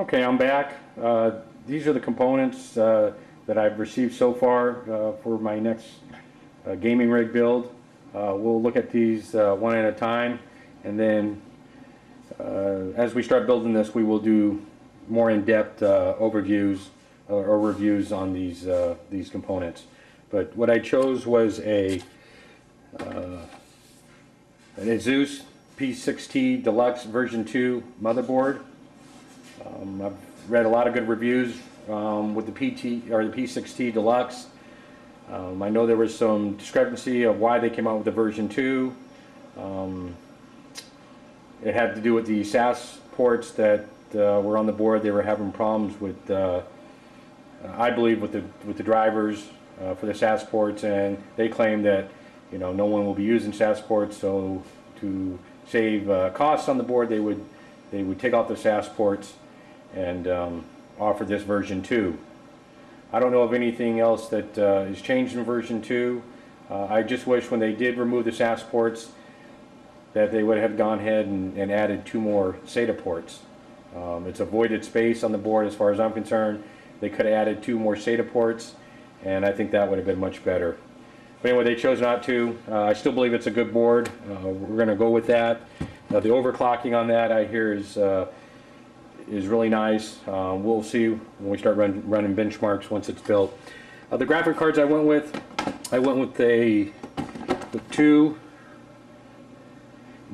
Okay, I'm back. These are the components that I've received so far for my next gaming rig build. We'll look at these one at a time, and then as we start building this, we will do more in-depth overviews or reviews on these components. But what I chose was an Asus P6T Deluxe version 2 motherboard. I've read a lot of good reviews with the P6T Deluxe. I know there was some discrepancy of why they came out with the version 2. It had to do with the SAS ports that were on the board. They were having problems with, I believe, with the drivers for the SAS ports, and they claim that no one will be using SAS ports, so to save costs on the board, they would take off the SAS ports and offer this version 2. I don't know of anything else that is changed in version 2. I just wish when they did remove the SAS ports that they would have gone ahead and added 2 more SATA ports. It's a voided space on the board as far as I'm concerned. They could have added 2 more SATA ports, and I think that would have been much better. But anyway, they chose not to. I still believe it's a good board. We're going to go with that. The overclocking on that, I hear, is really nice. We'll see when we start running benchmarks once it's built. The graphic cards I went with the 2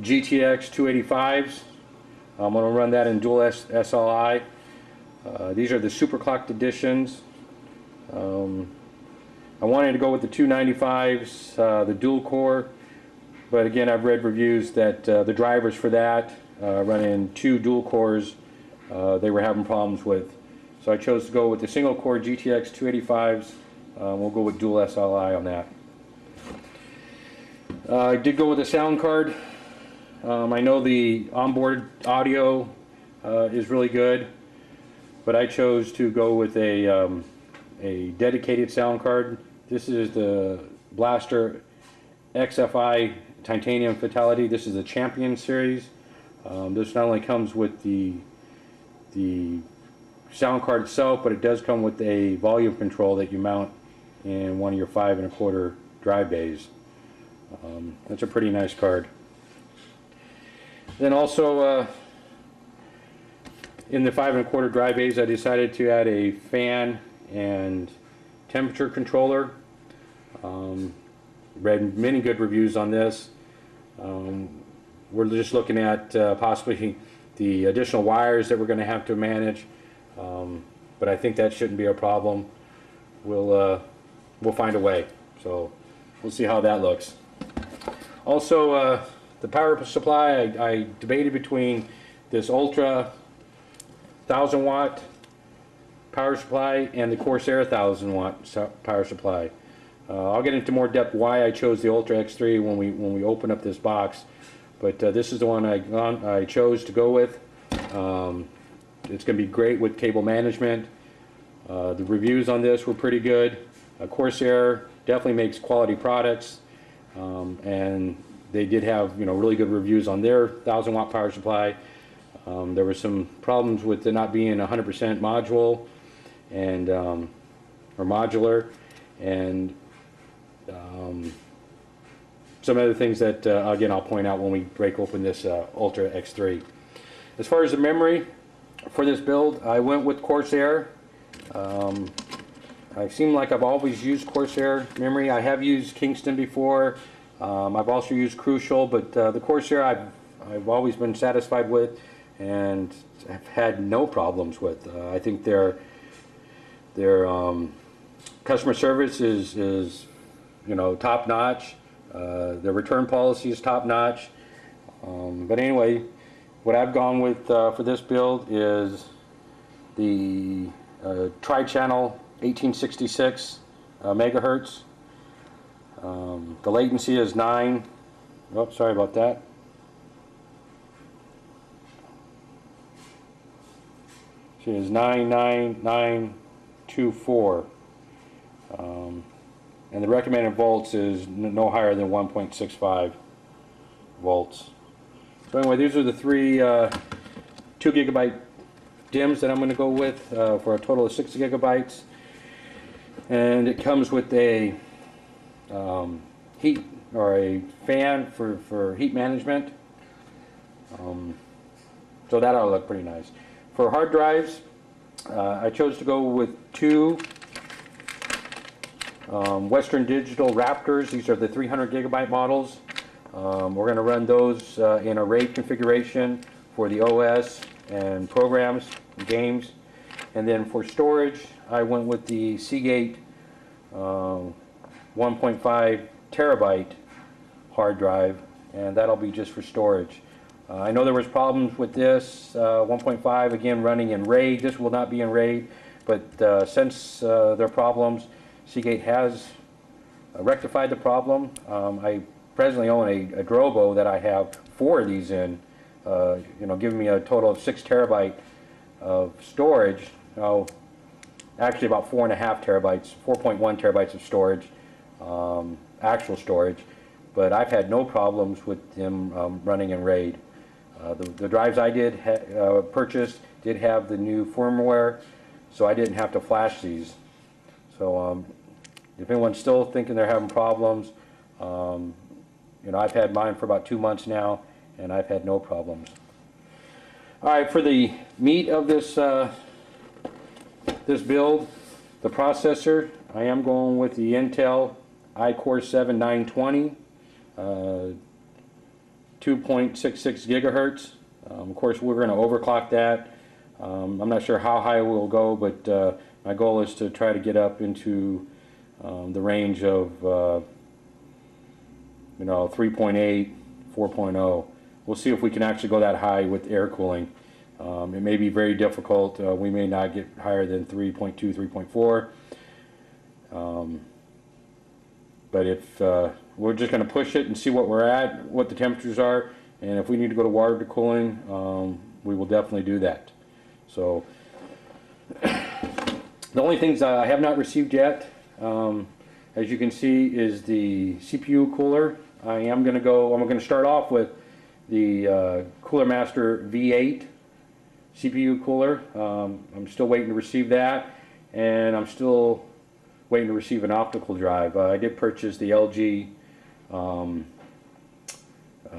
GTX 285s. I'm going to run that in dual SLI. These are the superclocked editions. I wanted to go with the 295s, the dual core, but again, I've read reviews that the drivers for that running 2 dual cores they were having problems with. So I chose to go with the single core GTX 285s. We'll go with dual SLI on that. I did go with a sound card. I know the onboard audio is really good, but I chose to go with a dedicated sound card. This is the Blaster XFI Titanium Fatality. This is the Champion series. This not only comes with the sound card itself, but it does come with a volume control that you mount in one of your 5 1/4 drive bays. That's a pretty nice card. Then also in the 5 1/4 drive bays, I decided to add a fan and temperature controller. Read many good reviews on this. We're just looking at possibly the additional wires that we're going to have to manage, but I think that shouldn't be a problem. We'll find a way. So we'll see how that looks. Also, the power supply, I debated between this Ultra 1000 watt power supply and the Corsair 1000 watt power supply. I'll get into more depth why I chose the Ultra X3 when we open up this box, but this is the one I chose to go with. It's going to be great with cable management. The reviews on this were pretty good. Corsair definitely makes quality products, and they did have really good reviews on their 1000 watt power supply. There were some problems with it not being 100% module and or modular, and some other things that again I'll point out when we break open this Ultra X3. As far as the memory for this build, I went with Corsair. I seem like I've always used Corsair memory. I have used Kingston before. I've also used Crucial, but the Corsair I've always been satisfied with and have had no problems with. I think their customer service is top notch. Their return policy is top notch. But anyway, what I've gone with for this build is the tri-channel 1866 megahertz. The latency is 9. Oh, sorry about that. It is 99924. And the recommended volts is no higher than 1.65 volts. So anyway, these are the 3 2 gigabyte DIMMs that I'm going to go with for a total of 6 gigabytes. And it comes with a heat or a fan for heat management. So that ought to look pretty nice. For hard drives, I chose to go with two Western Digital Raptors. These are the 300 gigabyte models. We're going to run those in a RAID configuration for the OS and programs and games. And then for storage, I went with the Seagate 1.5 terabyte hard drive, and that'll be just for storage. I know there was problems with this 1.5, again running in RAID. This will not be in RAID, but since there are problems, Seagate has rectified the problem. I presently own a Drobo that I have 4 of these in, giving me a total of 6 terabyte of storage. Actually about 4.5 terabytes, 4.1 terabytes of storage, actual storage, but I've had no problems with them running in RAID. The drives I did purchase did have the new firmware, so I didn't have to flash these. So if anyone's still thinking they're having problems, I've had mine for about 2 months now, and I've had no problems. All right, for the meat of this this build, the processor, I am going with the Intel iCore 7 920, 2.66 gigahertz. Of course, we're going to overclock that. I'm not sure how high we'll go, but my goal is to try to get up into the range of 3.8, 4.0. We'll see if we can actually go that high with air cooling. It may be very difficult. We may not get higher than 3.2, 3.4. But if we're just going to push it and see what we're at, what the temperatures are, and if we need to go to water cooling, we will definitely do that. So the only things I have not received yet, as you can see, is the CPU cooler. I'm going to start off with the Cooler Master V8 CPU cooler. I'm still waiting to receive that, and I'm still waiting to receive an optical drive. I did purchase the LG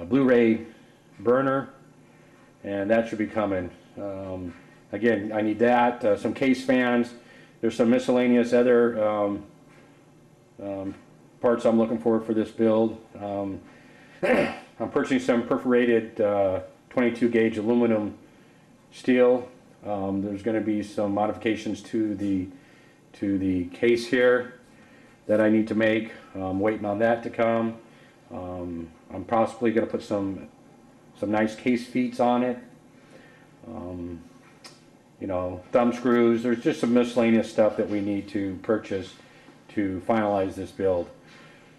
Blu-ray burner, and that should be coming. Again, I need that, some case fans. There's some miscellaneous other parts I'm looking for this build. I'm purchasing some perforated 22 gauge aluminum steel. There's going to be some modifications to the case here that I need to make. I'm waiting on that to come. I'm possibly going to put some nice case feet on it. Thumb screws. There's just some miscellaneous stuff that we need to purchase to finalize this build.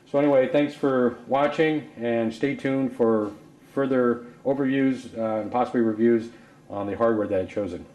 So anyway, thanks for watching, and stay tuned for further overviews and possibly reviews on the hardware that I've chosen.